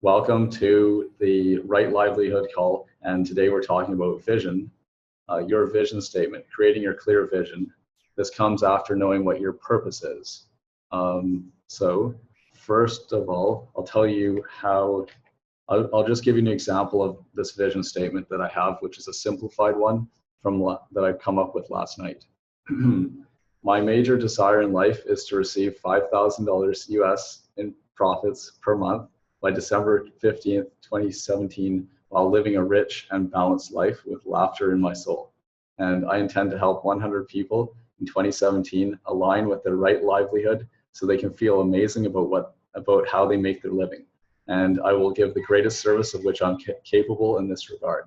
Welcome to the Right Livelihood call, and today we're talking about vision, your vision statement, creating your clear vision. This comes after knowing what your purpose is. So first of all, I'll tell you how, I'll just give you an example of this vision statement that I have, which is a simplified one that I've come up with last night. My major desire in life is to receive $5,000 US in profits per month by December 15th, 2017, while living a rich and balanced life with laughter in my soul. And I intend to help 100 people in 2017 align with their right livelihood so they can feel amazing about how they make their living. And I will give the greatest service of which I'm capable in this regard.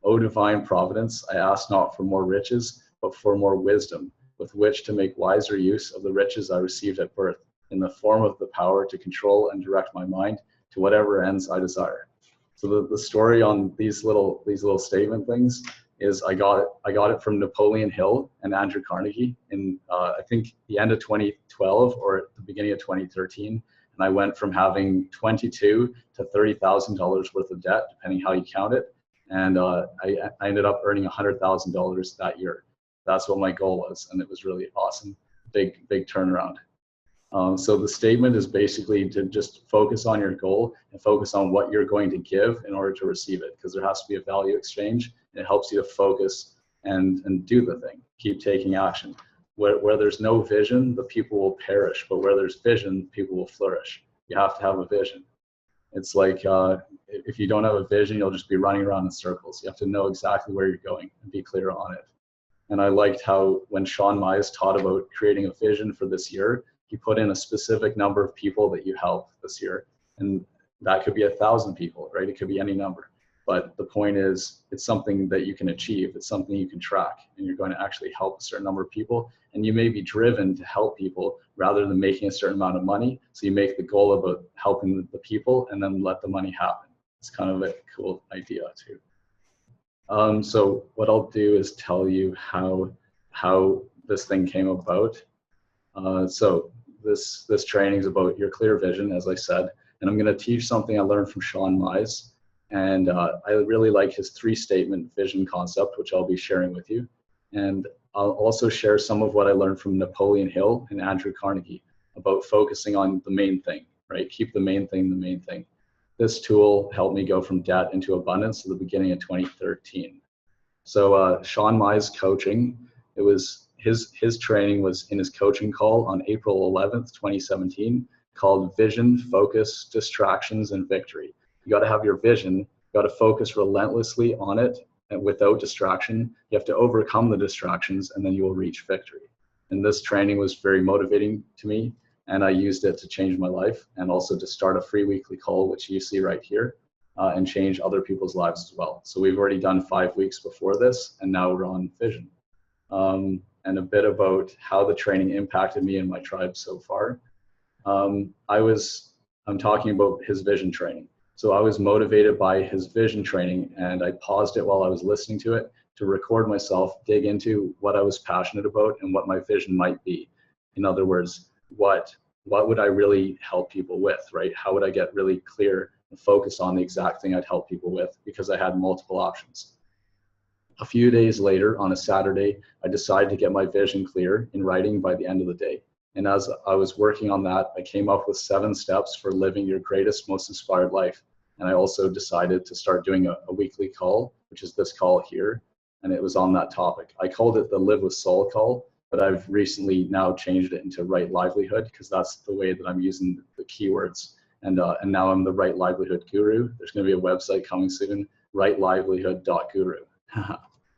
O divine providence, I ask not for more riches, but for more wisdom, with which to make wiser use of the riches I received at birth, in the form of the power to control and direct my mind to whatever ends I desire. So the story on these little statement things is I got it from Napoleon Hill and Andrew Carnegie in I think the end of 2012 or at the beginning of 2013. And I went from having $22,000 to $30,000 worth of debt, depending how you count it. And I ended up earning $100,000 that year. That's what my goal was, and it was really awesome. Big turnaround. So the statement is basically to just focus on your goal and focus on what you're going to give in order to receive it, because there has to be a value exchange. And it helps you to focus and do the thing, keep taking action. Where there's no vision, the people will perish, but where there's vision, people will flourish. You have to have a vision. It's like if you don't have a vision, you'll just be running around in circles. You have to know exactly where you're going and be clear on it. And I liked how when Sean Mize taught about creating a vision for this year, he put in a specific number of people that you help this year. And that could be 1,000 people, right? It could be any number. But the point is, it's something that you can achieve. It's something you can track, and you're going to actually help a certain number of people. And you may be driven to help people rather than making a certain amount of money. So you make the goal about helping the people and then let the money happen. It's kind of a cool idea too. So what I'll do is tell you how this thing came about. So this training is about your clear vision, as I said, and I'm going to teach something I learned from Sean Mize. And I really like his 3-statement vision concept, which I'll be sharing with you. And I'll also share some of what I learned from Napoleon Hill and Andrew Carnegie about focusing on the main thing, right? Keep the main thing the main thing. This tool helped me go from debt into abundance at the beginning of 2013. So Sean Mize coaching, it was his training was in his coaching call on April 11th, 2017, called Vision, Focus, Distractions, and Victory. You got to have your vision, you got to focus relentlessly on it and without distraction. You have to overcome the distractions, and then you will reach victory. And this training was very motivating to me, and I used it to change my life and also to start a free weekly call, which you see right here, and change other people's lives as well. So we've already done 5 weeks before this, and now we're on vision. And a bit about how the training impacted me and my tribe so far. I'm talking about his vision training. So I was motivated by his vision training, and I paused it while I was listening to it to record myself, dig into what I was passionate about and what my vision might be. In other words, what would I really help people with, right? How would I get really clear and focus on the exact thing I'd help people with, because I had multiple options. A few days later, on a Saturday, I decided to get my vision clear in writing by the end of the day. And as I was working on that, I came up with 7 steps for living your greatest, most inspired life. And I also decided to start doing a weekly call, which is this call here. And it was on that topic. I called it the Live with Soul call, but I've recently now changed it into Right Livelihood, because that's the way that I'm using the keywords. And now I'm the Right Livelihood Guru. There's going to be a website coming soon, rightlivelihood.guru.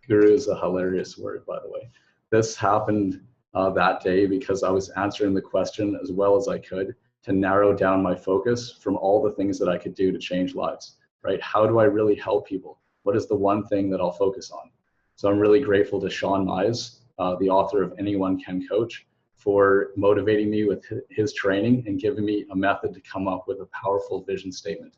Guru is a hilarious word, by the way. This happened that day because I was answering the question as well as I could to narrow down my focus from all the things that I could do to change lives, right? How do I really help people? What is the one thing that I'll focus on? So I'm really grateful to Sean Mize, the author of Anyone Can Coach, for motivating me with his training and giving me a method to come up with a powerful vision statement.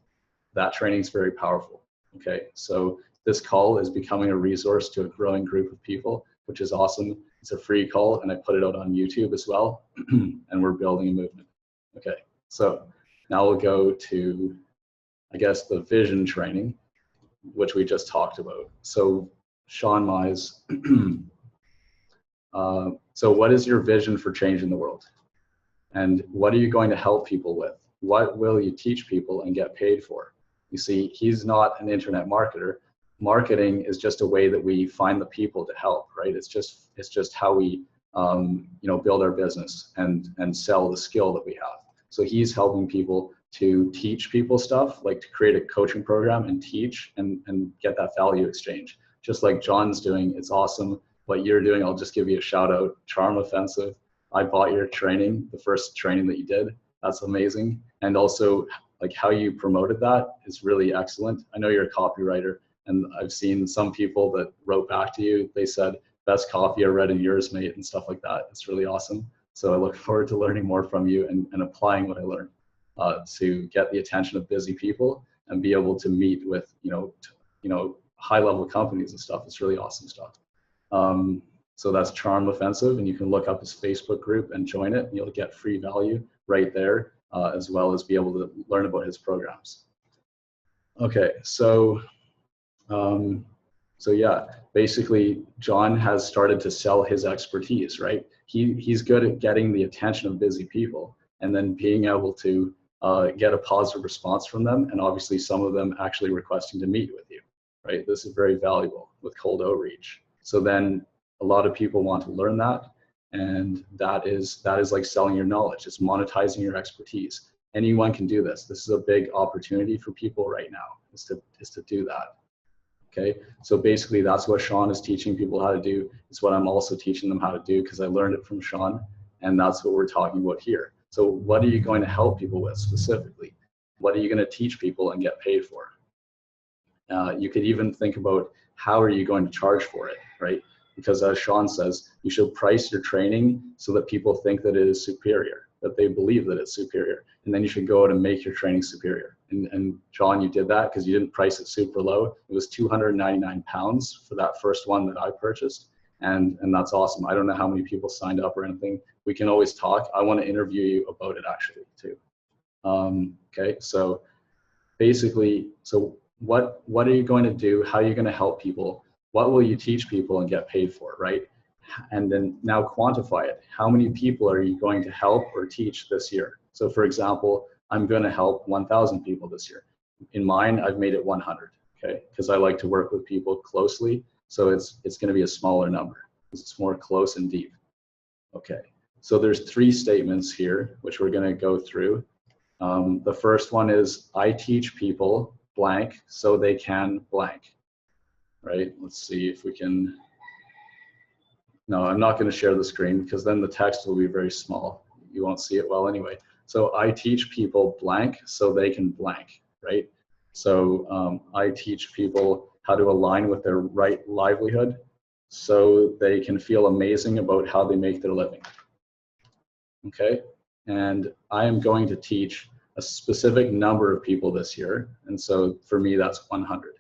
That training is very powerful, okay? So this call is becoming a resource to a growing group of people, which is awesome. It's a free call, and I put it out on YouTube as well, and we're building a movement. Okay, so now we'll go to I guess, the vision training, which we just talked about. So Sean Mize, so what is your vision for changing the world? And what are you going to help people with? What will you teach people and get paid for? You see, he's not an internet marketer. Marketing is just a way that we find the people to help, right? It's just how we build our business and sell the skill that we have. So he's helping people to teach people stuff, like to create a coaching program and teach and get that value exchange. Just like John's doing, it's awesome. What you're doing, I'll just give you a shout out, Charm Offensive. I bought your training, the first training that you did. That's amazing. And also like how you promoted that is really excellent. I know you're a copywriter, and I've seen some people that wrote back to you. They said, best copy I read in yours, mate, and stuff like that. It's really awesome. So I look forward to learning more from you and applying what I learned to get the attention of busy people and be able to meet with, high level companies and stuff. It's really awesome stuff. So that's Charm Offensive, and you can look up his Facebook group and join it, and you'll get free value right there, as well as be able to learn about his programs. Okay, so yeah, basically John has started to sell his expertise, right? He's good at getting the attention of busy people and then being able to get a positive response from them, and obviously some of them actually requesting to meet with you, right? This is very valuable with cold outreach. So then a lot of people want to learn that, and that is like selling your knowledge. It's monetizing your expertise. Anyone can do this. This is a big opportunity for people right now, is to do that. Okay, so basically that's what Sean is teaching people how to do. It's what I'm also teaching them how to do, because I learned it from Sean, and that's what we're talking about here. So what are you going to help people with specifically? What are you going to teach people and get paid for? You could even think about how are you going to charge for it, right? Because as Sean says, you should price your training so that people think that it is superior, that they believe that it's superior. And then you should go out and make your training superior. And John, you did that because you didn't price it super low. It was £299 for that first one that I purchased. And that's awesome. I don't know how many people signed up or anything. We can always talk. I want to interview you about it actually too. Okay, so basically, so what are you going to do? How are you going to help people? What will you teach people and get paid for, right? And then now quantify it. How many people are you going to help or teach this year? So for example, I'm going to help 1,000 people this year. In mine, I've made it 100, okay? Because I like to work with people closely. So it's going to be a smaller number because it's more close and deep. Okay, so there's 3 statements here, which we're going to go through. The first one is, I teach people blank so they can blank, right? Let's see if we can. No, I'm not going to share the screen because then the text will be very small. You won't see it well anyway. So I teach people blank so they can blank, right? So I teach people how to align with their right livelihood so they can feel amazing about how they make their living. Okay, and I am going to teach a specific number of people this year. And so for me, that's 100.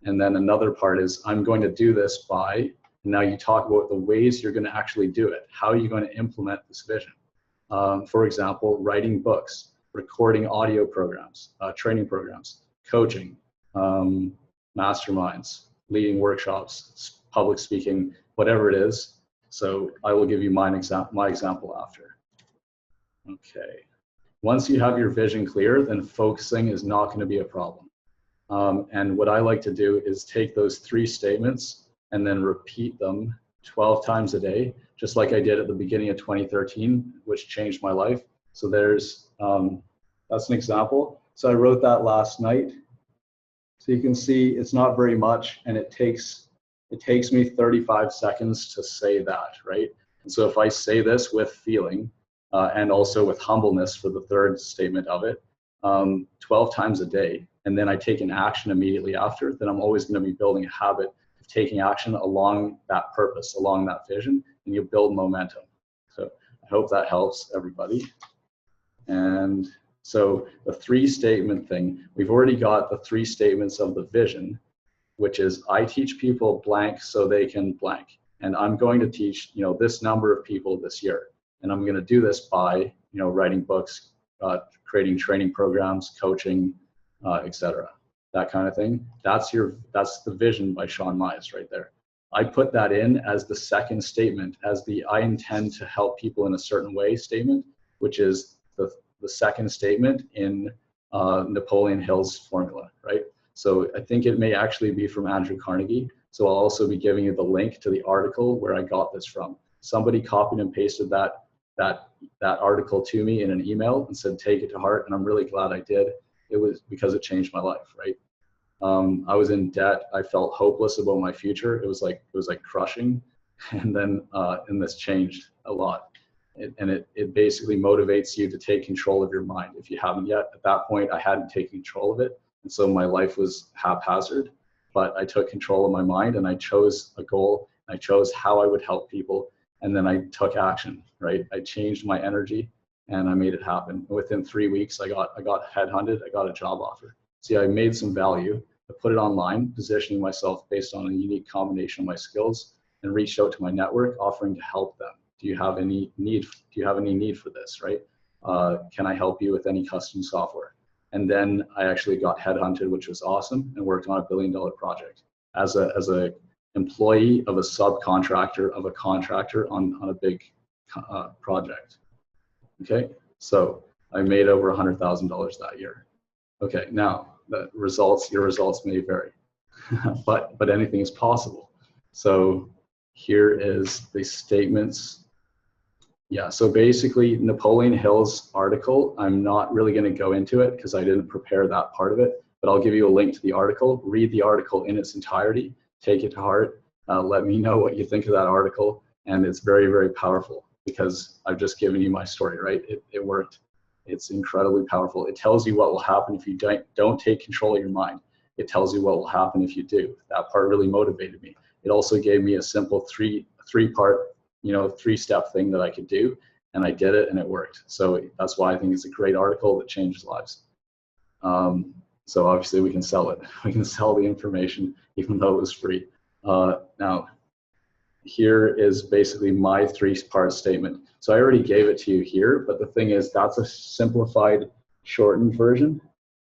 And then another part is I'm going to do this by, now you talk about the ways you're going to actually do it. How are you going to implement this vision? For example, writing books, recording audio programs, training programs, coaching, masterminds, leading workshops, public speaking, whatever it is. So I will give you my example after. Okay. Once you have your vision clear, then focusing is not going to be a problem. And what I like to do is take those 3 statements and then repeat them 12 times a day, just like I did at the beginning of 2013, which changed my life. So there's, that's an example. So I wrote that last night. So you can see it's not very much, and it takes me 35 seconds to say that, right? And so if I say this with feeling, and also with humbleness for the 3rd statement of it, 12 times a day, and then I take an action immediately after, then I'm always going to be building a habit of taking action along that purpose, along that vision, and you build momentum. So I hope that helps everybody. And so the 3 statement thing, we've already got the 3 statements of the vision, which is I teach people blank so they can blank. And I'm going to teach, this number of people this year. And I'm going to do this by, writing books, creating training programs, coaching, etc. That kind of thing. That's the vision by Sean Mize right there. I put that in as the second statement, as the I intend to help people in a certain way statement, which is the second statement in Napoleon Hill's formula, right? So I think it may actually be from Andrew Carnegie. So I'll also be giving you the link to the article where I got this from. Somebody copied and pasted that article to me in an email and said, take it to heart. And I'm really glad I did. It was because it changed my life, right? I was in debt. I felt hopeless about my future. It was like crushing. And then this changed a lot. It basically motivates you to take control of your mind. If you haven't yet, at that point, I hadn't taken control of it. And so my life was haphazard, but I took control of my mind and I chose a goal. I chose how I would help people. And then I took action, right? I changed my energy and I made it happen. Within 3 weeks, I got headhunted. I got a job offer. See, I made some value. I put it online, positioning myself based on a unique combination of my skills, and reached out to my network, offering to help them. Do you have any need for this, right? Can I help you with any custom software? And then I actually got headhunted, which was awesome, and worked on $1 billion project as a employee of a subcontractor of a contractor on a big project. Okay, so I made over $100,000 that year. Okay, now the results, your results may vary, but anything is possible. So here is the statements. Yeah, so basically Napoleon Hill's article, I'm not really going to go into it because I didn't prepare that part of it, but I'll give you a link to the article. Read the article in its entirety, take it to heart. Let me know what you think of that article, and it's very, very powerful because I've just given you my story, right? It worked. It's incredibly powerful. It tells you what will happen if you don't take control of your mind. It tells you what will happen if you do. That part really motivated me. It also gave me a simple three-part, three-step thing that I could do, and I did it and it worked. So that's why I think it's a great article that changes lives. So obviously we can sell it. We can sell the information even though it was free. Now, here is basically my three-part statement. So I already gave it to you here, but the thing is that's a simplified, shortened version.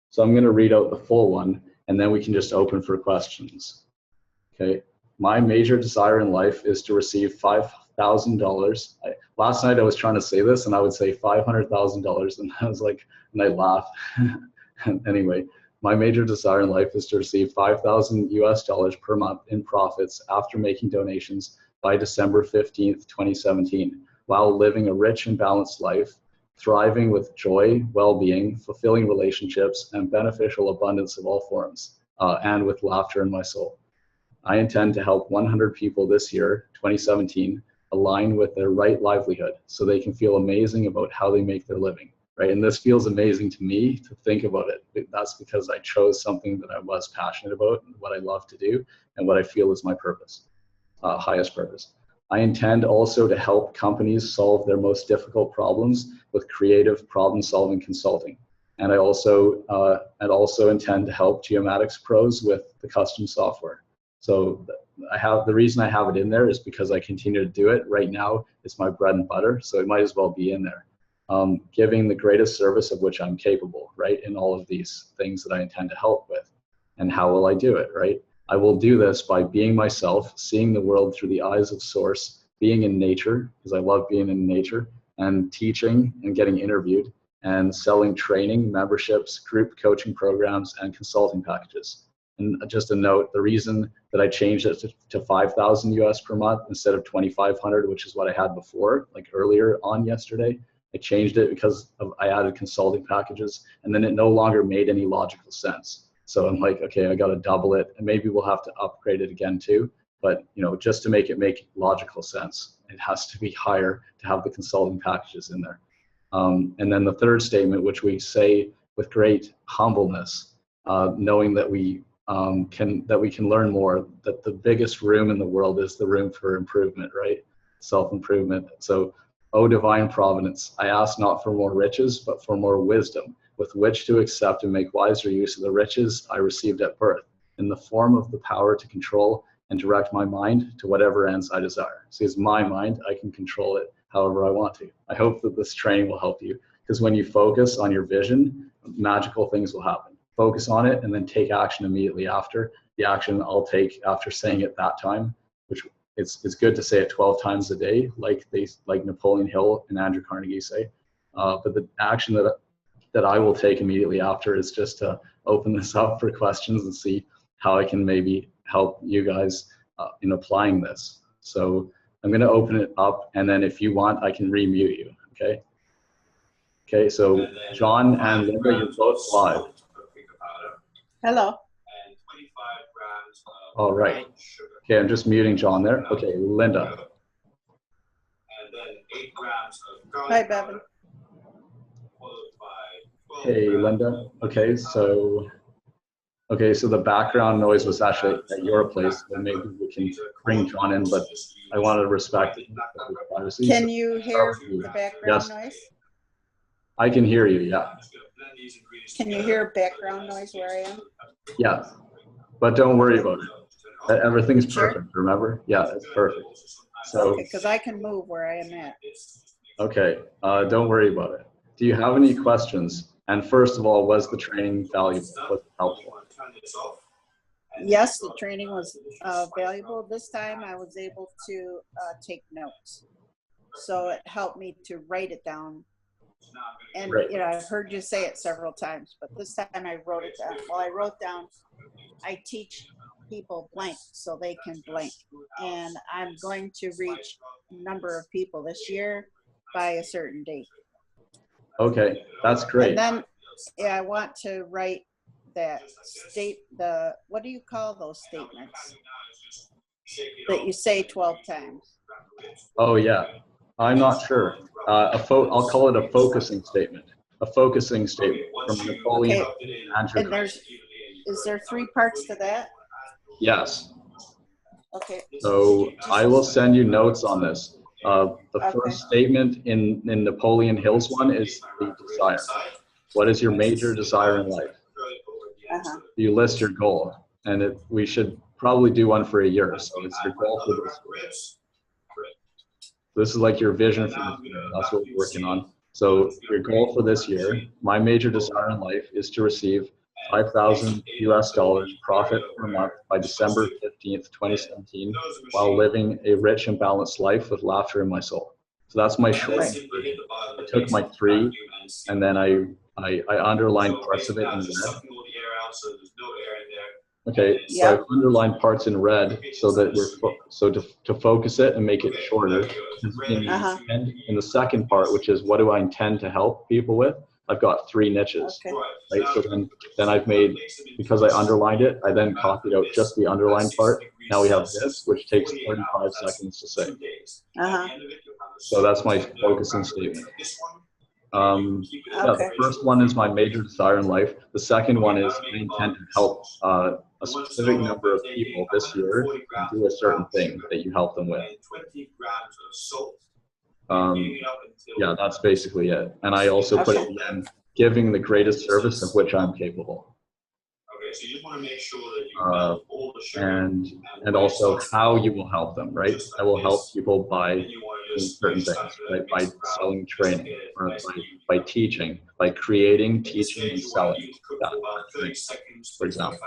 So I'm going to read out the full one, and then we can just open for questions. Okay. My major desire in life is to receive $5,000. Last night I was trying to say this, and I would say $500,000, and I was like, and I laughed. Anyway, my major desire in life is to receive $5,000 per month in profits after making donations by December 15th, 2017, while living a rich and balanced life, thriving with joy, well-being, fulfilling relationships, and beneficial abundance of all forms, and with laughter in my soul. I intend to help 100 people this year, 2017, align with their right livelihood so they can feel amazing about how they make their living, right? And this feels amazing to me to think about it. That's because I chose something that I was passionate about, what I love to do, and what I feel is my purpose, highest purpose. I intend also to help companies solve their most difficult problems with creative problem-solving consulting. And I also intend to help Geomatics pros with the custom software. So the reason I have it in there is because I continue to do it. Right now, it's my bread and butter, so it might as well be in there. Giving the greatest service of which I'm capable, right, in all of these things that I intend to help with. And how will I do it, right? I will do this by being myself, seeing the world through the eyes of source, being in nature, because I love being in nature, and teaching and getting interviewed, and selling training, memberships, group coaching programs, and consulting packages. And just a note, the reason that I changed it to $5,000 per month instead of $2,500, which is what I had before, like earlier on yesterday, I changed it because I added consulting packages, and then it no longer made any logical sense. So I'm like, okay, I got to double it, and maybe we'll have to upgrade it again too. But just to make it make logical sense, it has to be higher to have the consulting packages in there. And then the third statement, which we say with great humbleness, knowing that we can learn more, that the biggest room in the world is the room for improvement, right? Self-improvement. So, O divine providence, I ask not for more riches, but for more wisdom, with which to accept and make wiser use of the riches I received at birth, in the form of the power to control and direct my mind to whatever ends I desire. See, it's my mind, I can control it however I want to. I hope that this training will help you, because when you focus on your vision, magical things will happen. focus on it, and then take action immediately after. The action I'll take after saying it that time, which it's good to say it 12 times a day, like Napoleon Hill and Andrew Carnegie say. But the action that I will take immediately after is just to open this up for questions and see how I can maybe help you guys in applying this. So I'm going to open it up, and then if you want, I can remute you. Okay. Okay. So John and Linda, you're both live. Hello. All right. Okay, I'm just muting John there. Okay, Linda. Hi, Bevan. Hey, Linda. Okay, so the background noise was actually at your place, so maybe we can bring John in, but I want to respect privacy. Can you hear the background noise? I can hear you, yeah. Can you hear background noise where I am? Yeah, but don't worry about it. Everything's Sure. perfect, remember? Yeah, it's perfect. So, Okay, because I can move where I am at. Okay, don't worry about it. Do you have any questions? And first of all, was the training valuable? Was it helpful? Yes, the training was valuable. This time I was able to take notes. So it helped me to write it down. And, Right. you know, I've heard you say it several times, but this time I wrote it down. Well, I wrote down, I teach people blank so they can blank. And I'm going to reach a number of people this year by a certain date. Okay, that's great. And then I want to write that what do you call those statements that you say 12 times? Oh yeah, I'm not sure. I'll call it a focusing statement. A focusing statement from Napoleon. Okay. And is there 3 parts to that? Yes. Okay. So I will send you notes on this. The first statement in Napoleon Hill's one is the desire. What is your major desire in life? You list your goal, and we should probably do one for a year. So it's your goal for this year. This is like your vision for this year. That's what we're working on. So your goal for this year, my major desire in life is to receive $5,000 US profit per month by December 15th, 2017, while living a rich and balanced life with laughter in my soul. So that's my short version. I took my 3, and then I underlined parts of it in red. Okay, so I've underlined parts in red so that to focus it and make it shorter. In the second part, which is what do I intend to help people with, I've got 3 niches. Okay. Right, so then I've made, because I underlined it, I then copied out just the underlined part. Now we have this, which takes 35 seconds to say. So that's my focusing statement. The first one is my major desire in life. The second one is I intend to help a specific number of people this year and do a certain thing that you help them with. Yeah, that's basically it. And I also put at the end, giving the greatest service of which I'm capable. So you want to make sure that you have all the sugar and also how you will help them, right? I will help people by doing certain things, right? By selling training, or by teaching, by creating, teaching, and selling that, for example.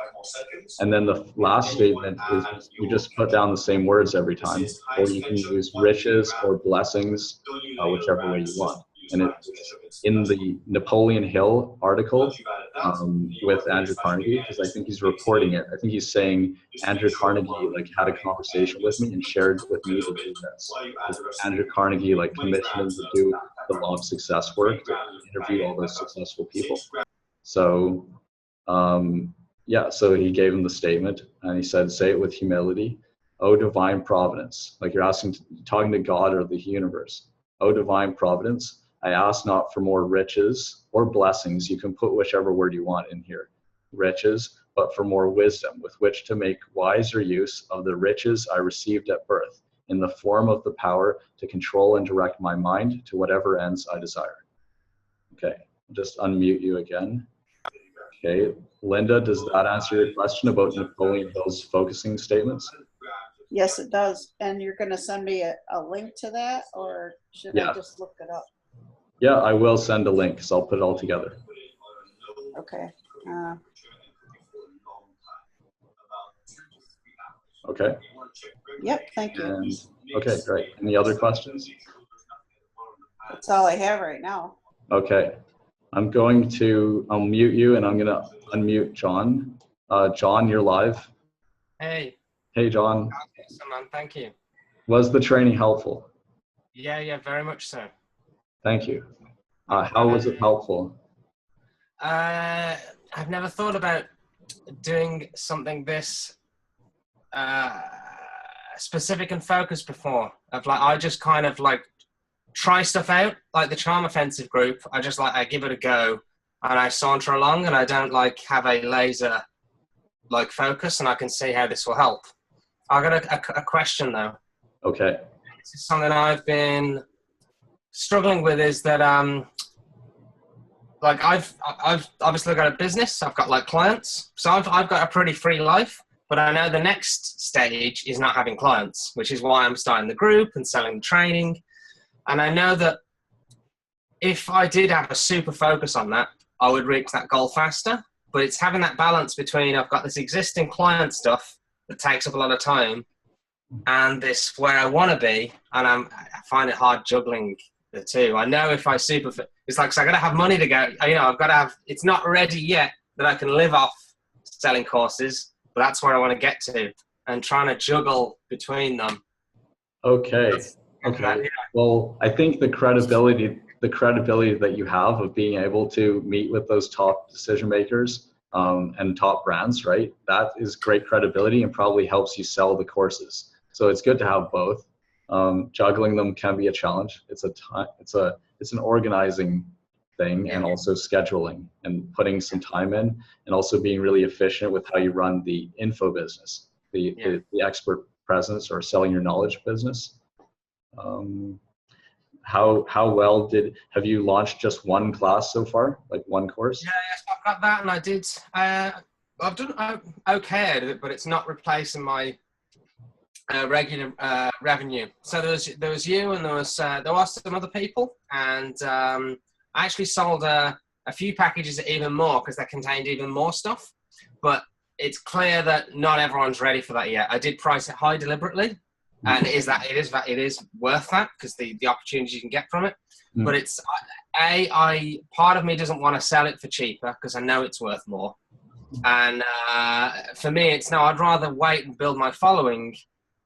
And then the last statement is you just put down the same words every time, or you can use riches or blessings, whichever way you want. And it's in the Napoleon Hill article with Andrew Carnegie, because I think he's reporting it. I think he's saying Andrew Carnegie had a conversation with me and shared with me to do this. Andrew Carnegie commissioned him to do the Law of Success work, to interview all those successful people. So so he gave him the statement, and he said, say it with humility. Oh, divine providence. Like you're talking to God or the universe. Oh, divine providence. I ask not for more riches or blessings. You can put whichever word you want in here, riches, but for more wisdom with which to make wiser use of the riches I received at birth in the form of the power to control and direct my mind to whatever ends I desire. Okay, I'll just unmute you again. Okay, Linda, does that answer your question about Napoleon Hill's focusing statements? Yes, it does. And you're going to send me a link to that, or should I just look it up? Yeah, I will send a link, so I'll put it all together. Okay. Okay. Yep, thank you. And, okay, great. Any other questions? That's all I have right now. Okay. I'll mute you and I'm going to unmute John. John, you're live. Hey. Hey, John. Awesome, man. Thank you. Was the training helpful? Yeah, very much so. Thank you. How was it helpful? I've never thought about doing something this specific and focused before. I just kind of like try stuff out, like the Charm Offensive group. I give it a go and I saunter along and I don't like have a laser like focus, and I can see how this will help. I got a question though. Okay. This is something I've been struggling with, is that like I've obviously got a business, I've got like clients, so I've got a pretty free life, but I know the next stage is not having clients, which is why I'm starting the group and selling the training. And I know that if I did have a super focus on that, I would reach that goal faster. But it's having that balance between, I've got this existing client stuff that takes up a lot of time, and this where I want to be, and I find it hard juggling the two. I know if I it's like, so I got to have money to go, I've got to have, it's not ready yet that I can live off selling courses, but that's where I want to get to, and trying to juggle between them. Okay. Well, I think the credibility that you have of being able to meet with those top decision makers and top brands, right? That is great credibility and probably helps you sell the courses. So it's good to have both. Juggling them can be a challenge. It's an organizing thing, and also scheduling and putting some time in, and also being really efficient with how you run the info business, the expert presence or selling your knowledge business. How well have you launched just one class so far, like one course? Yeah, I've got that, and I did. I've done okay at it, but it's not replacing my regular revenue. So there was you, and there was some other people, and I actually sold a few packages at even more because they contained even more stuff. But it's clear that not everyone's ready for that yet. I did price it high deliberately. And it is worth that because the opportunities you can get from it. But it's part of me doesn't want to sell it for cheaper because I know it's worth more. And for me, I'd rather wait and build my following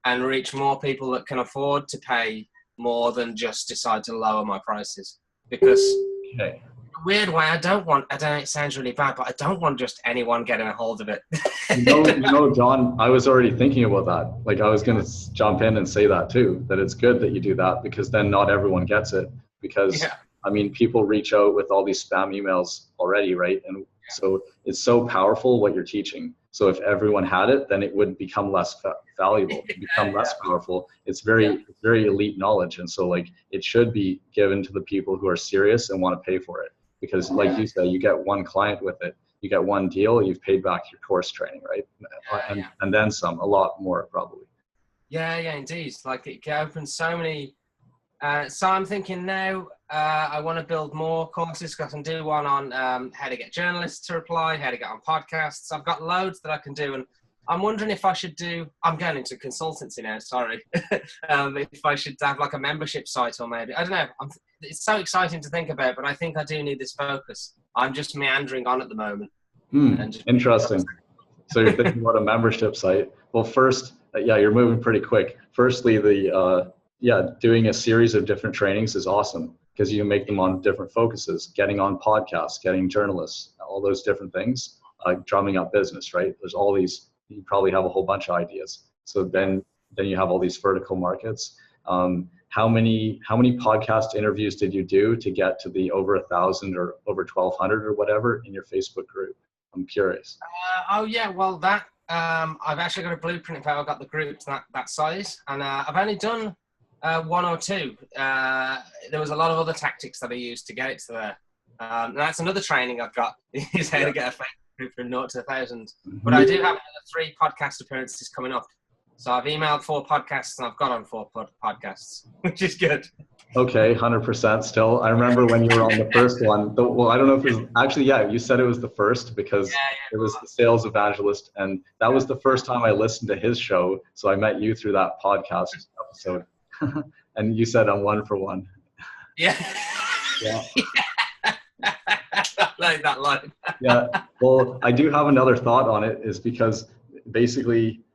and reach more people that can afford to pay more than just decide to lower my prices. Because weird way, it sounds really bad, but I don't want just anyone getting a hold of it. John, I was already thinking about that. Like, I was going to jump in and say that too, that it's good that you do that, because then not everyone gets it, because I mean, people reach out with all these spam emails already, right? And so it's so powerful what you're teaching. So if everyone had it, then it would become less valuable, become less powerful. It's very elite knowledge. And so like, it should be given to the people who are serious and want to pay for it. Because like you said, you get one client with it, you get one deal, you've paid back your course training, right? And then some, a lot more probably. Yeah, indeed. Like, it opens so many. So I'm thinking now, I want to build more courses, because I can do one on how to get journalists to reply, how to get on podcasts. I've got loads that I can do, and I'm wondering if I should I'm going into consultancy now, sorry. If I should have like a membership site, or maybe, I don't know. It's so exciting to think about, but I think I do need this focus. I'm just meandering on at the moment. Interesting. So you're thinking about a membership site. Well, first, you're moving pretty quick. Firstly, doing a series of different trainings is awesome, because you can make them on different focuses, getting on podcasts, getting journalists, all those different things, drumming up business, right? There's all these, you probably have a whole bunch of ideas. So then you have all these vertical markets. How many podcast interviews did you do to get to the over 1,000 or over 1,200 or whatever in your Facebook group? I'm curious. Well, that I've actually got a blueprint of how I got the group to that size, and I've only done one or two. There was a lot of other tactics that I used to get it to there. And that's another training I've got, is how to get a Facebook group from 0 to 1,000. But I do have another 3 podcast appearances coming up. So I've emailed 4 podcasts and I've got on 4 podcasts, which is good. Okay, 100% still. I remember when you were on the first one. Well, I don't know if it was actually, yeah, you said it was the first because it was the sales evangelist. And that was the first time I listened to his show. So I met you through that podcast episode. And you said I'm 1 for 1. Yeah. Yeah. I like that line. Yeah. Well, I do have another thought on it, is because basically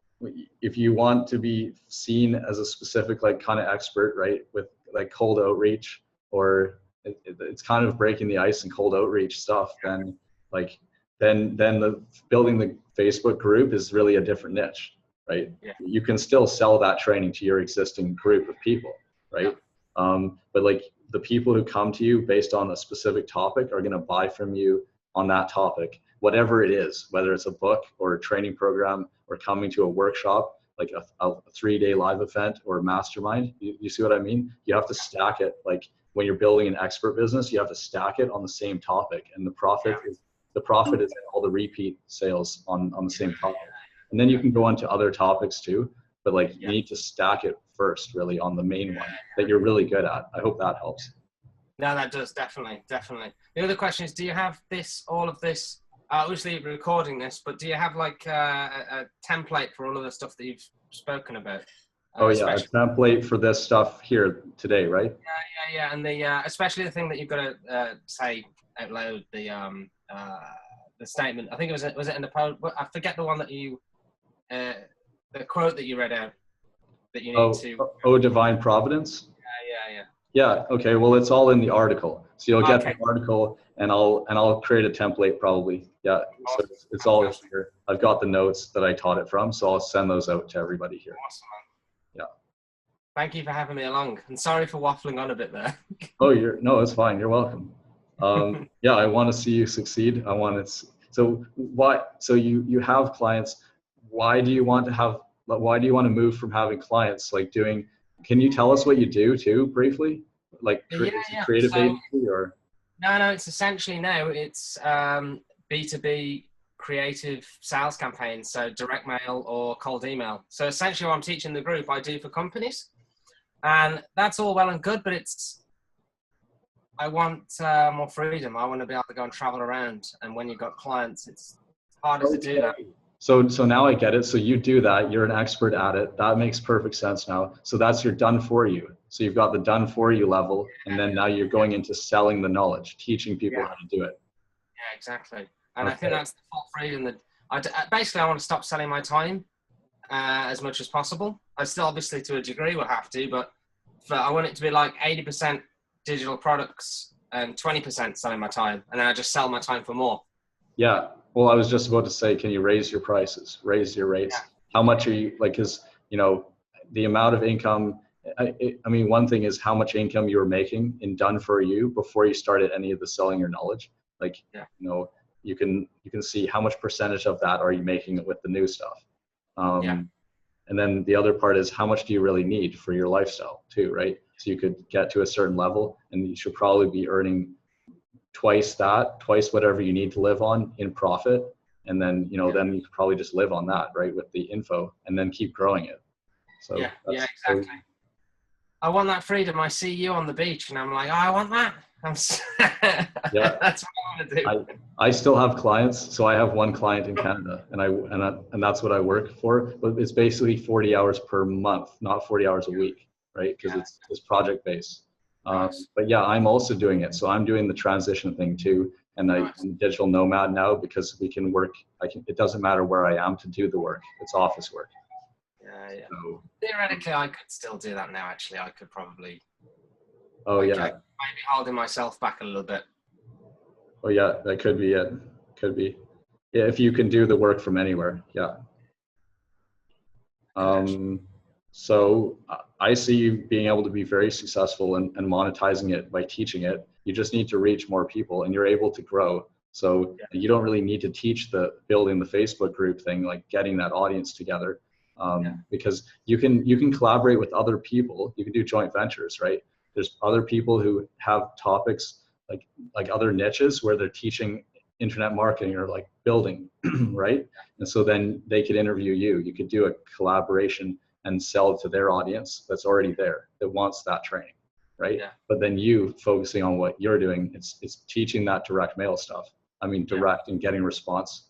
if you want to be seen as a specific like kind of expert, right, with like cold outreach, or it's kind of breaking the ice and cold outreach stuff, then like then the building the Facebook group is really a different niche, right? Yeah. You can still sell that training to your existing group of people, right? But like the people who come to you based on a specific topic are going to buy from you on that topic, whatever it is, whether it's a book or a training program or coming to a workshop, like a 3-day live event or mastermind. You see what I mean? You have to stack it. Like when you're building an expert business, you have to stack it on the same topic, and the profit is in all the repeat sales on the same topic. And then you can go on to other topics too, but like you need to stack it first really on the main one that you're really good at. I hope that helps. No, that does, definitely. The other question is, do you have all of this, obviously recording this, but do you have like a template for all of the stuff that you've spoken about? Oh yeah, a template for this stuff here today, right? Yeah, and especially the thing that you've got to say out loud, the statement. I think was it in the post? I forget the one that you, the quote that you read out that you need to. Oh, divine providence. Yeah. Yeah. Okay. Well, it's all in the article, so you'll get the article, and I'll create a template probably. Yeah. So it's all here. I've got the notes that I taught it from, so I'll send those out to everybody here. Awesome. Yeah. Thank you for having me along, and sorry for waffling on a bit there. Oh, no, it's fine. You're welcome. Yeah, I want to see you succeed. So you have clients. Why do you want to move from having clients like doing? Can you tell us what you do too, briefly? Like creative agency or? No, it's essentially it's B2B creative sales campaigns. So direct mail or cold email. So essentially what I'm teaching the group, I do for companies, and that's all well and good, but I want more freedom. I want to be able to go and travel around. And when you've got clients, it's harder to do that. So now I get it. So you do that. You're an expert at it. That makes perfect sense now. So that's your done for you. So you've got the done for you level. And then now you're going into selling the knowledge, teaching people how to do it. Yeah, exactly. And I think that's the full freedom that basically I want to stop selling my time as much as possible. I still obviously to a degree will have to, but I want it to be like 80% digital products and 20% selling my time, and then I just sell my time for more. Yeah. Well, I was just about to say, can you raise your prices, raise your rates? Yeah. How much are you like? Because the amount of income. I mean, one thing is how much income you were making in done for you before you started any of the selling your knowledge. Like, you can see how much percentage of that are you making with the new stuff. And then the other part is how much do you really need for your lifestyle too, right? So you could get to a certain level and you should probably be earning twice whatever you need to live on in profit. And then, then you could probably just live on that, right? With the info and then keep growing it. So yeah, exactly. I want that freedom. I see you on the beach and I'm like, I want that. Yeah. That's what I want to do. I still have clients. So I have one client in Canada and that's what I work for, but it's basically 40 hours per month, not 40 hours a week, right? Because it's project based. But yeah, I'm also doing it. So I'm doing the transition thing too. And I'm a digital nomad now because we can work. It doesn't matter where I am to do the work. It's office work. Yeah. So, theoretically, I could still do that now. Actually, I could probably. Oh yeah. I might be holding myself back a little bit. Oh yeah, that could be it. Could be. Yeah, if you can do the work from anywhere. Yeah. So I see you being able to be very successful and monetizing it by teaching it. You just need to reach more people and you're able to grow. So you don't really need to teach building the Facebook group thing, like getting that audience together. Because you can collaborate with other people. You can do joint ventures, right? There's other people who have topics like other niches where they're teaching internet marketing or like building right? And so then they could interview you. You could do a collaboration and sell to their audience that's already there, that wants that training, right? Yeah. But then you focusing on what you're doing, it's teaching that direct mail stuff. I mean, direct and getting response.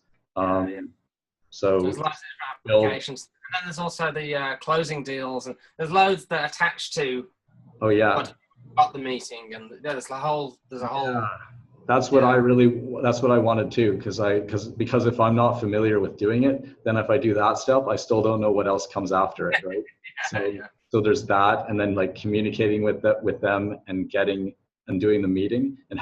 So there's lots of applications. And then there's also the closing deals, and there's loads that are attached to oh yeah, what got the meeting, and there's a whole yeah. That's what that's what I wanted too, because if I'm not familiar with doing it, then if I do that step, I still don't know what else comes after it, right? So there's that, and then like communicating with them and doing the meeting, and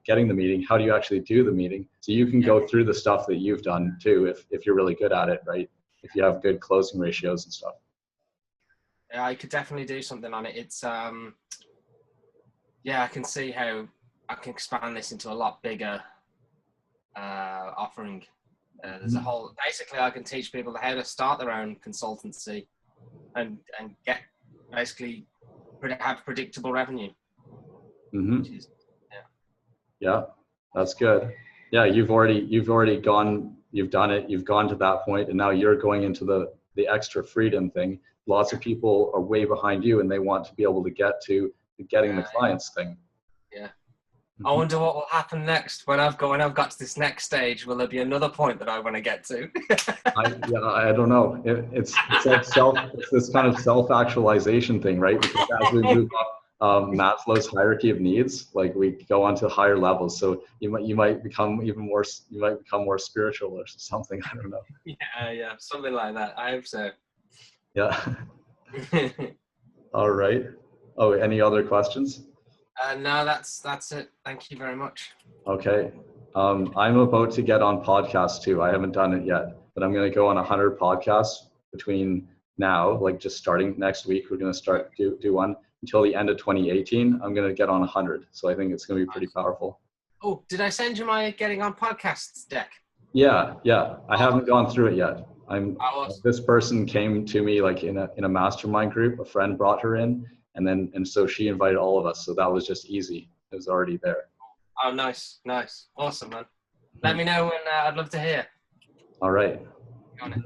getting the meeting, how do you actually do the meeting? So you can go through the stuff that you've done too, if you're really good at it, right? If you have good closing ratios and stuff. Yeah, I could definitely do something on it. It's yeah, I can see how I can expand this into a lot bigger offering. There's a whole, basically I can teach people how to start their own consultancy and get basically have predictable revenue. Mm-hmm. Is, yeah, that's good. Yeah, you've done it, you've gone to that point, and now you're going into the extra freedom thing. Lots of people are way behind you and they want to be able to get to getting the clients thing. Yeah. I wonder what will happen next when I've got to this next stage. Will there be another point that I want to get to? I don't know. It's like it's this kind of self-actualization thing, right? Because as we move up Maslow's hierarchy of needs, like we go on to higher levels. So you might become more spiritual or something. I don't know. Yeah, something like that. I hope so. Yeah. All right. Oh, any other questions? No, that's it. Thank you very much. Okay. I'm about to get on podcasts too. I haven't done it yet, but I'm going to go on 100 podcasts between now, like just starting next week. We're going to start do one until the end of 2018. I'm going to get on 100. So I think it's going to be pretty powerful. Oh, did I send you my getting on podcasts deck? Yeah. I haven't gone through it yet. This person came to me like in a mastermind group. A friend brought her in, and so she invited all of us. So that was just easy. It was already there. Oh, nice, awesome, man. Let me know when. I'd love to hear. All right.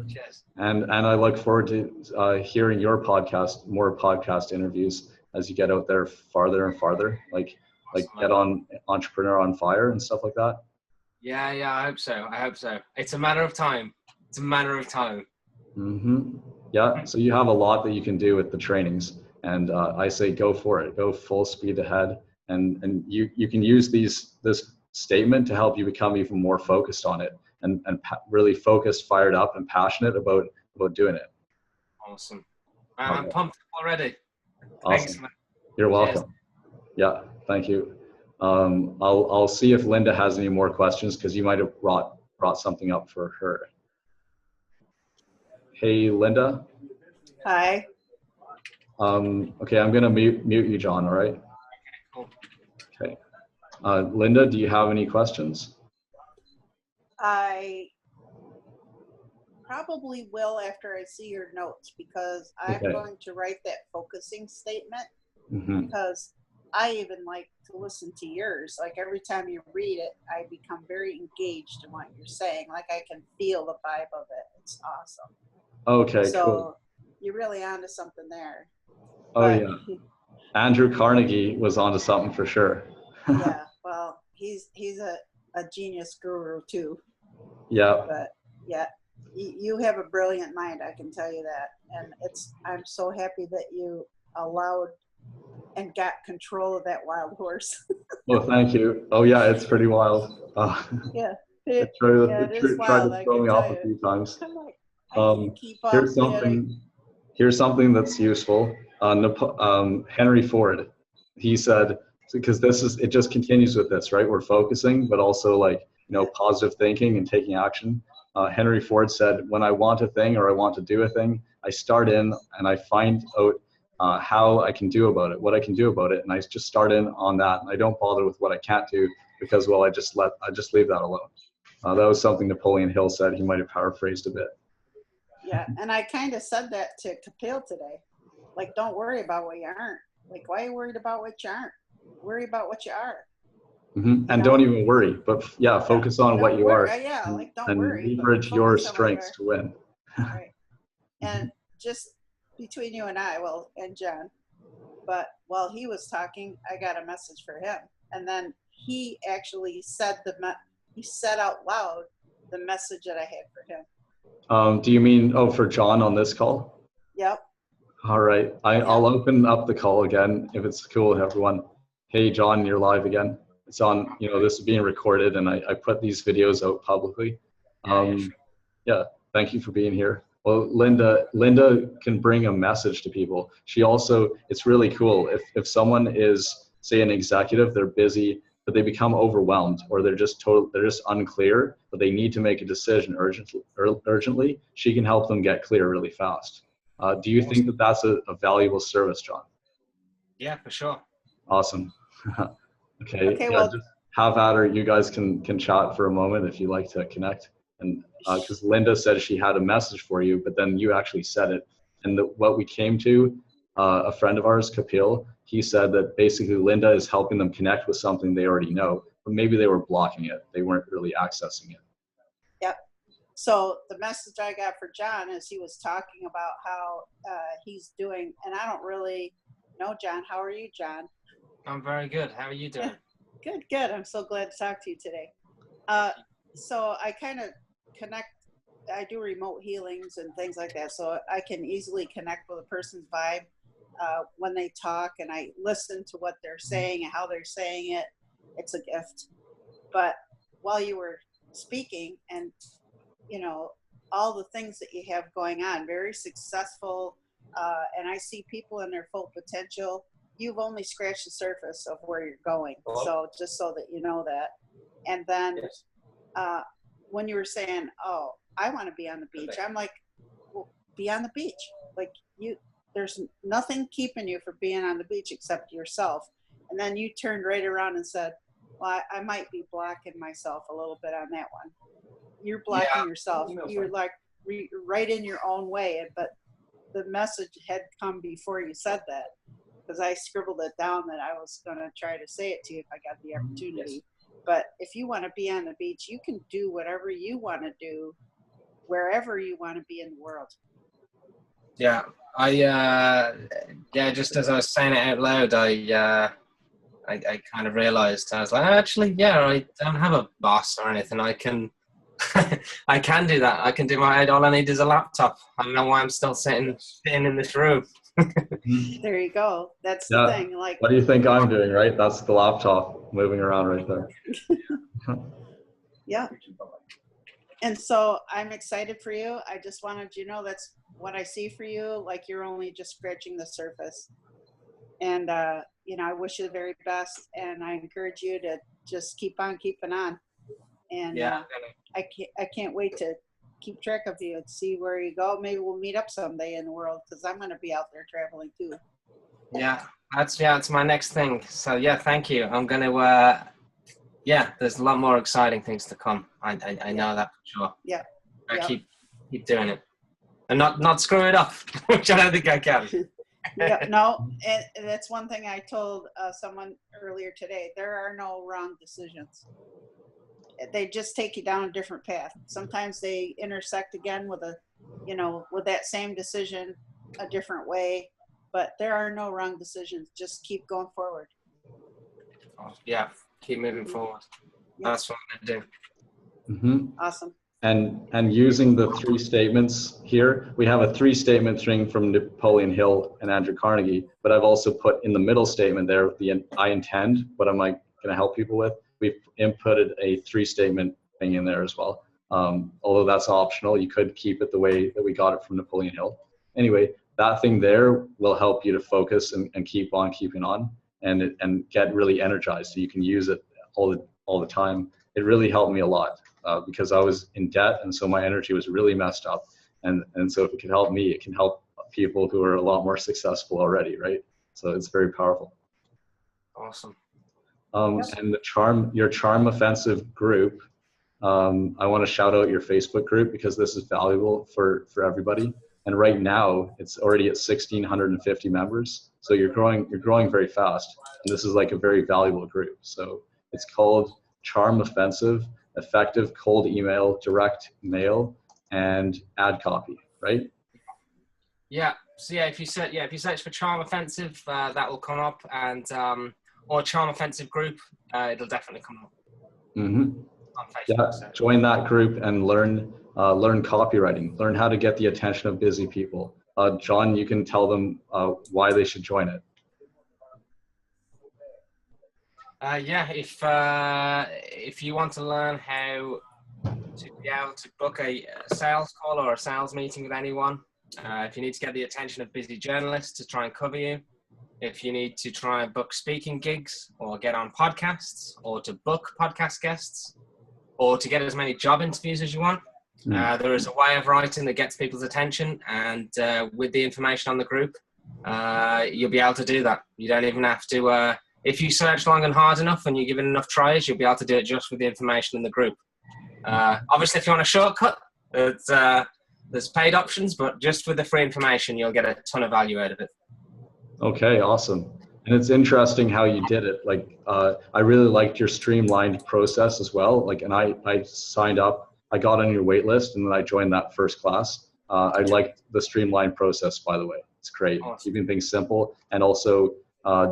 Cheers. And I look forward to hearing your podcast, more podcast interviews as you get out there farther and farther, like get on Entrepreneur on Fire and stuff like that. Yeah, I hope so. It's a matter of time. Mm-hmm. Yeah. So you have a lot that you can do with the trainings, and I say go for it. Go full speed ahead, and you can use this statement to help you become even more focused on it, and really focused, fired up, and passionate about doing it. Awesome. I'm pumped already. Awesome. Thanks, man. You're welcome. Cheers. Yeah. Thank you. I'll see if Linda has any more questions, because you might have brought something up for her. Hey, Linda. Hi. Okay, I'm gonna mute you, John. All right. Cool. Okay. Linda, do you have any questions? I probably will after I see your notes, because I'm going to write that focusing statement. Mm-hmm. Because I even like to listen to yours. Like every time you read it, I become very engaged in what you're saying. Like I can feel the vibe of it. It's awesome. Okay, so cool. You're really onto something there. Oh, yeah. Andrew Carnegie was onto something for sure. Yeah, well, he's a genius guru too. Yeah. But yeah, you have a brilliant mind, I can tell you that. And I'm so happy that you allowed and got control of that wild horse. Well, thank you. Oh yeah, it's pretty wild. Yeah. It tried to throw me off a few times. Here's something that's useful. Henry Ford, he said, because it just continues with this, right? We're focusing, but also positive thinking and taking action. Henry Ford said, when I want a thing or I want to do a thing, I start in and I find out how I can do about it, what I can do about it, and I just start in on that, and I don't bother with what I can't do, because I just leave that alone. That was something Napoleon Hill said. He might have paraphrased a bit. Yeah, and I kind of said that to Kapil today. Like, don't worry about what you aren't. Like, why are you worried about what you aren't? Worry about what you are. And know? don't even worry, but yeah, focus on what you are. Yeah, like don't and worry. but leverage your focus on what you strengths are. to win. Right. And just between you and I, well, and John, but while he was talking, I got a message for him. And then he actually said he said out loud the message that I had for him. Do you mean, for John on this call? Yep. All right. I'll open up the call again if it's cool with everyone. Hey, John, you're live again. It's on, this is being recorded and I put these videos out publicly. Yeah, thank you for being here. Well, Linda can bring a message to people. She also, it's really cool. If someone is, say, an executive, they're busy, but they become overwhelmed or they're just unclear, but they need to make a decision urgently, she can help them get clear really fast. Do you think that that's a valuable service, John? Yeah, for sure. Awesome. Okay, yeah, well, just have at her. You guys can chat for a moment if you like to connect. And because Linda said she had a message for you, but then you actually said it. And what we came to, a friend of ours, Kapil, he said that basically Linda is helping them connect with something they already know, but maybe they were blocking it. They weren't really accessing it. Yep. So the message I got for John is he was talking about how he's doing, and I don't really know John. How are you, John? I'm very good. How are you doing? Good. I'm so glad to talk to you today. So I kind of I do remote healings and things like that. So I can easily connect with a person's vibe when they talk, and I listen to what they're saying and how they're saying it. It's a gift. But while you were speaking and, all the things that you have going on, very successful. And I see people in their full potential. You've only scratched the surface of where you're going. Hello? So just so that you know that. And then when you were saying, oh, I want to be on the beach, I'm like, well, be on the beach. Like there's nothing keeping you from being on the beach except yourself. And then you turned right around and said, well, I might be blocking myself a little bit on that one. You're blocking yourself. You're like right in your own way. But the message had come before you said that, because I scribbled it down that I was going to try to say it to you if I got the opportunity. Yes. But if you want to be on the beach, you can do whatever you want to do, wherever you want to be in the world. Yeah, just as I was saying it out loud, I kind of realized, I was like, actually, I don't have a boss or anything. I can I can do that. I can do all I need is a laptop. I don't know why I'm still sitting in this room. There you go. That's the thing. Like, what do you think I'm doing, right? That's the laptop moving around right there. Yeah. And so I'm excited for you. I just wanted you to know that's what I see for you. Like, you're only just scratching the surface. And, I wish you the very best. And I encourage you to just keep on keeping on. And I can't wait to keep track of you and see where you go. Maybe we'll meet up someday in the world, because I'm going to be out there traveling too. Yeah, it's my next thing. So thank you. I'm going to, there's a lot more exciting things to come. I know that for sure. Yeah. I keep doing it and not screw it up, which I don't think I can. No, and that's one thing I told someone earlier today. There are no wrong decisions. They just take you down a different path. Sometimes they intersect again with with that same decision a different way, but there are no wrong decisions. Just keep going forward. Yeah, keep moving forward. That's what I'm going to do. Mm-hmm. Awesome. And using the 3 statements here, we have a 3-statement string from Napoleon Hill and Andrew Carnegie, but I've also put in the middle statement there, I intend, what am I going to help people with? We've inputted a 3-statement thing in there as well. Although that's optional, you could keep it the way that we got it from Napoleon Hill. Anyway, that thing there will help you to focus and keep on keeping on and get really energized, so you can use it all the time. It really helped me a lot because I was in debt, and so my energy was really messed up. And so if it can help me, it can help people who are a lot more successful already, right? So it's very powerful. Awesome. And your Charm Offensive group, I want to shout out your Facebook group, because this is valuable for everybody. And right now it's already at 1,650 members. So you're growing very fast. And this is like a very valuable group. So It's called Charm Offensive, Effective Cold Email, Direct Mail, and Ad Copy, right? Yeah. So yeah, if you search for Charm Offensive, that will come up, and or Charm Offensive Group, it'll definitely come up Mm-hmm. on Facebook. Yeah, So. join that group and learn copywriting. Learn how to get the attention of busy people. John, you can tell them why they should join it. Yeah, if you want to learn how to be able to book a sales call or a sales meeting with anyone, if you need to get the attention of busy journalists to try and cover you, if you need to try and book speaking gigs or get on podcasts or to book podcast guests or to get as many job interviews as you want, there is a way of writing that gets people's attention, and with the information on the group, you'll be able to do that. You don't even have to, if you search long and hard enough and you give it enough tries, you'll be able to do it just with the information in the group. Obviously, if you want a shortcut, there's paid options, but just with the free information, you'll get a ton of value out of it. Okay, awesome. And it's interesting how you did it. Like, I really liked your streamlined process as well. Like, and I signed up, I got on your wait list, and then I joined that first class. I liked the streamlined process, by the way. It's great. Awesome. Keeping things simple and also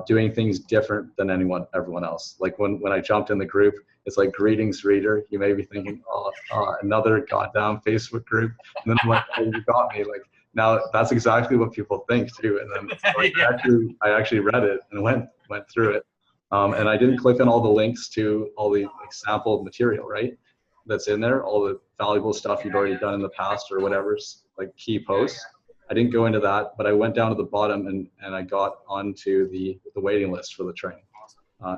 doing things different than everyone else. Like when I jumped in the group, it's like, greetings, reader. You may be thinking, oh, another goddamn Facebook group. And then I'm like, oh, you got me. Like, now that's exactly what people think too. And then like, Yeah. I actually read it and went through it. And I didn't click on all the links to all the like, sample material, right? That's in there, all the valuable stuff you've already done in the past or whatever's like key posts. I didn't go into that, but I went down to the bottom and I got onto the waiting list for the training.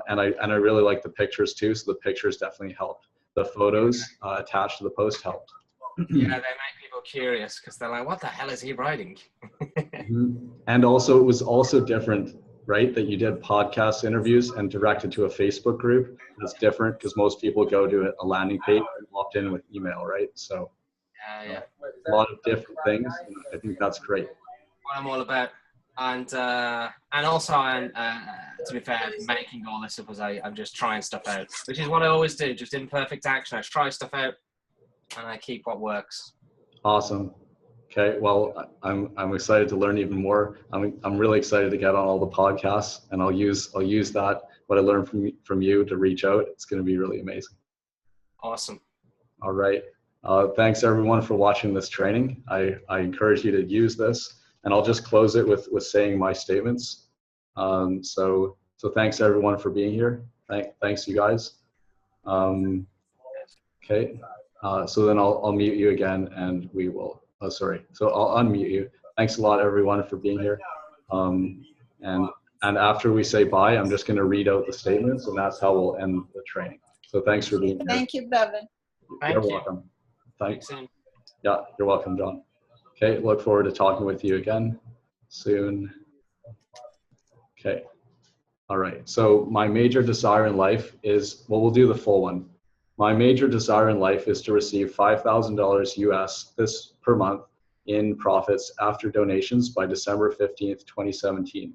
And I really like the pictures too. So the pictures definitely helped. The photos attached to the post helped. Yeah, they make people curious because they're like, what the hell is he writing? And also it was also different, right? That you did podcast interviews and directed to a Facebook group. That's different because most people go to a landing page and opt in with email, right? So Yeah. a lot of different things. And I think that's great. What I'm all about. And also, to be fair, making all this up as I'm just trying stuff out, which is what I always do, just imperfect action. I try stuff out and I keep what works. Awesome. Okay. Well, I'm excited to learn even more. I'm really excited to get on all the podcasts, and I'll use that, what I learned from you, to reach out. It's going to be really amazing. Awesome. All right. Thanks everyone for watching this training. I encourage you to use this, and I'll just close it with saying my statements. So thanks everyone for being here. Thanks you guys. Okay. So then I'll mute you again, and we will. Oh, sorry. So I'll unmute you. Thanks a lot, everyone, for being here. And after we say bye, I'm just going to read out the statements, and that's how we'll end the training. So thanks for being here. Thank you, Bevan. Thank You're you. welcome. Thanks. Soon. Yeah, you're welcome, John. Okay, look forward to talking with you again soon. Okay. All right. So my major desire in life is, well, we'll do the full one. My major desire in life is to receive $5,000 US this per month in profits after donations by December 15th, 2017,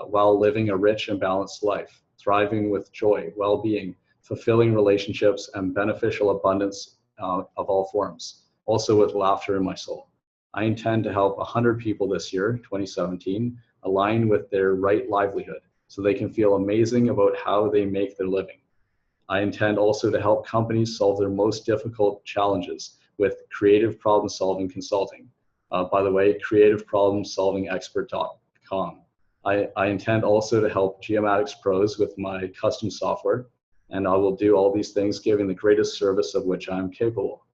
while living a rich and balanced life, thriving with joy, well-being, fulfilling relationships, and beneficial abundance of all forms, also with laughter in my soul. I intend to help 100 people this year, 2017, align with their right livelihood so they can feel amazing about how they make their living. I intend also to help companies solve their most difficult challenges with creative problem solving consulting. By the way, creativeproblemsolvingexpert.com. I intend also to help Geomatics pros with my custom software, and I will do all these things giving the greatest service of which I am capable.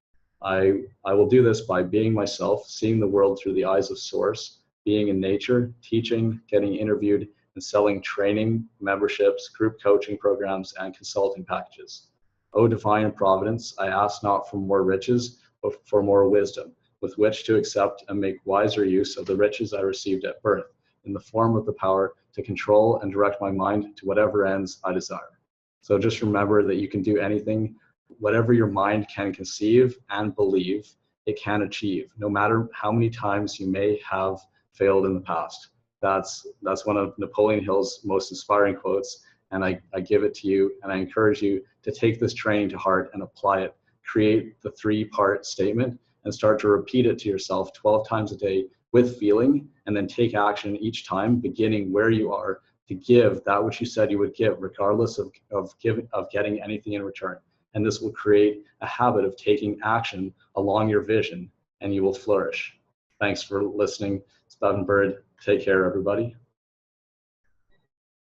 I will do this by being myself, seeing the world through the eyes of Source, being in nature, teaching, getting interviewed, and selling training, memberships, group coaching programs, and consulting packages. O divine providence, I ask not for more riches, but for more wisdom, with which to accept and make wiser use of the riches I received at birth, in the form of the power to control and direct my mind to whatever ends I desire. So just remember that you can do anything, whatever your mind can conceive and believe, it can achieve, no matter how many times you may have failed in the past. That's one of Napoleon Hill's most inspiring quotes, and I give it to you, and I encourage you to take this training to heart and apply it. Create the 3-part statement and start to repeat it to yourself 12 times a day with feeling, and then take action each time, beginning where you are, to give that which you said you would give, regardless of getting anything in return. And this will create a habit of taking action along your vision, and you will flourish. Thanks for listening. It's Bevan Bird. Take care, everybody.